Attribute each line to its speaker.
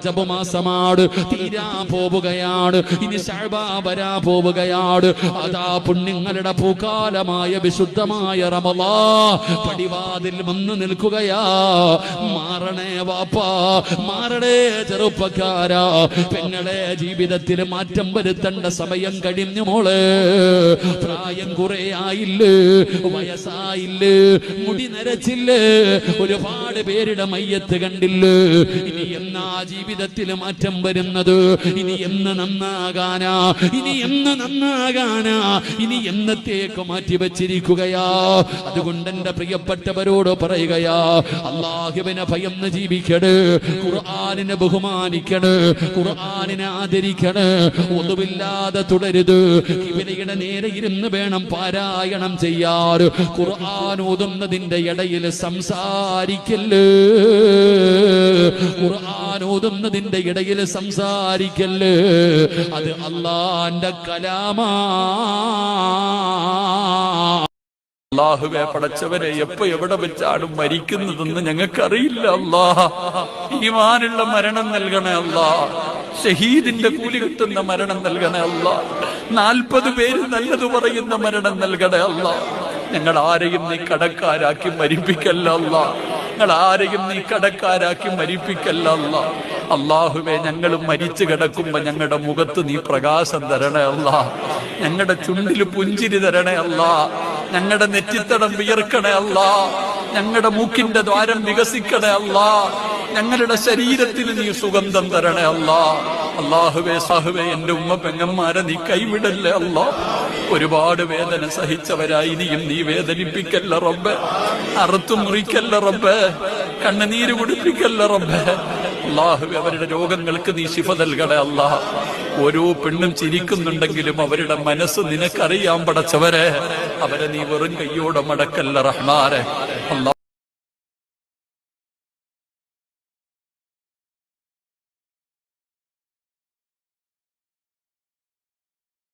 Speaker 1: റജബ് മാസമാണ്, തീരാ പോവുകയാണ്. ഇനി ശഅബാൻ വരാ പോവുകയാണ്. അതാ പുണ്യങ്ങളുടെ പൂക്കാലമായ വിശുദ്ധമായ റമളാൻ പടിവാതിൽ വന്ന് നിൽക്കുകയാ. മാറണേ വാപ്പാ, മാറണേ ചെറുപ്പക്കാരാ, പെങ്ങളെ ജീവിതത്തിൽ മാറ്റം വരുത്തേണ്ട സമയം കഴിഞ്ഞു മോളെ. പ്രായം കുറെ ആയില്ലേ, വയസ്സായില്ലേ, മുടി നരച്ചില്ലേ, ഒരുപാട് പേരുടെ മയ്യത്ത് കണ്ടില്ലേ. ഇനി എന്നാ ജീവിതത്തിൽ മാറ്റം വരുന്നത്? ഇനി എന്ന് നന്നാകാനാ? ഇനി എന്ന് നന്നാകാനാ? ഇനി എന്നത്തേക്ക് മാറ്റി വെച്ചിരിക്കുകയാ. അതുകൊണ്ട് എന്റെ പ്രിയപ്പെട്ടവരോട് പറയുകയാ, അല്ലാഹുവിനെ ഭയന്ന് ജീവിക്കണേ, ഖുർആനിനെ ബഹുമാനിക്കണേ, ഖുർആനിനെ ആദരിക്കണേ. ഒന്നുമില്ലാതെ തുടരുത്. കിബിലയുടെ നേരെ ഇരുന്ന് വേണം പാരായണം ചെയ്യാറ്. ഖുർആൻ ഓതുന്നതിന്റെ ഇടയിൽ സംസാരിക്കല്ലേ, ഖുർആൻ ഓതുന്നതിന്റെ ഇടയിൽ സംസാരിക്കല്ലേ. അത് അല്ലാഹുവിന്റെ കലാമാ.
Speaker 2: അല്ലാഹുവേ പടച്ചവരെ, എപ്പോ എവിടെ വെച്ചാണ് മരിക്കുന്നതെന്ന് ഞങ്ങൾക്കറിയില്ല. അല്ലാഹ് ഈമാനുള്ള മരണം നൽകണേ അല്ലാഹ്. ഷഹീദിന്റെ കൂലി കിട്ടുന്ന മരണം നൽകണേ അല്ലാഹ്. 40 പേര് നല്ലത് പറയുന്ന മരണം നൽകണേ അല്ലാഹ്. ഞങ്ങൾ ആരെയും നീ കടക്കാരാക്കി മരിപ്പിക്കല്ല അല്ലാഹ്. ഞങ്ങൾ ആരെയും നീ കടക്കാരാക്കി മരിപ്പിക്കല്ല അല്ലാഹ്. അല്ലാഹുവേ, ഞങ്ങൾ മരിച്ചു കിടക്കുമ്പോ ഞങ്ങളുടെ മുഖത്ത് നീ പ്രകാശം തരണേ അല്ലാഹ്. ഞങ്ങളുടെ ചുണ്ടിൽ പുഞ്ചിരി തരണേ അല്ലാഹ്. ഞങ്ങളുടെ നെറ്റിത്തടം വിയർക്കണേ അല്ലാഹ്. ഞങ്ങളുടെ മൂക്കിന്റെ ദ്വാരം വികസിക്കണേ അല്ലാഹ്. ഞങ്ങളുടെ ശരീരത്തിന് നീ സുഗന്ധം തരണേ അല്ലാഹ്. അല്ലാഹുവേ, സാഹുവേ, എന്റെ ഉമ്മ പെങ്ങന്മാരെ നീ കൈവിടല്ലേ അല്ലാഹ്. ഒരുപാട് വേദന സഹിച്ചവരായി ഇനിയും നീ വേദനിപ്പിക്കല്ല റബ്ബേ. അറുത്തു മുറിക്കല്ല റബ്ബേ. കണ്ണുനീര് കുടിപ്പിക്കല്ല റബ്ബേ. അല്ലാഹുവേ, അവരുടെ രോഗങ്ങൾക്ക് നീ ശിഫ നൽകണേ അല്ലാഹ്. ഓരോ പെണ്ണും ചിരിക്കുന്നുണ്ടെങ്കിലും അവരുടെ മനസ്സ് നിനക്കറിയാൻ പടച്ചവരെ. അവരെ നീ വെറും കയ്യോടെ മടക്കല്ല റഹ്മാനെ.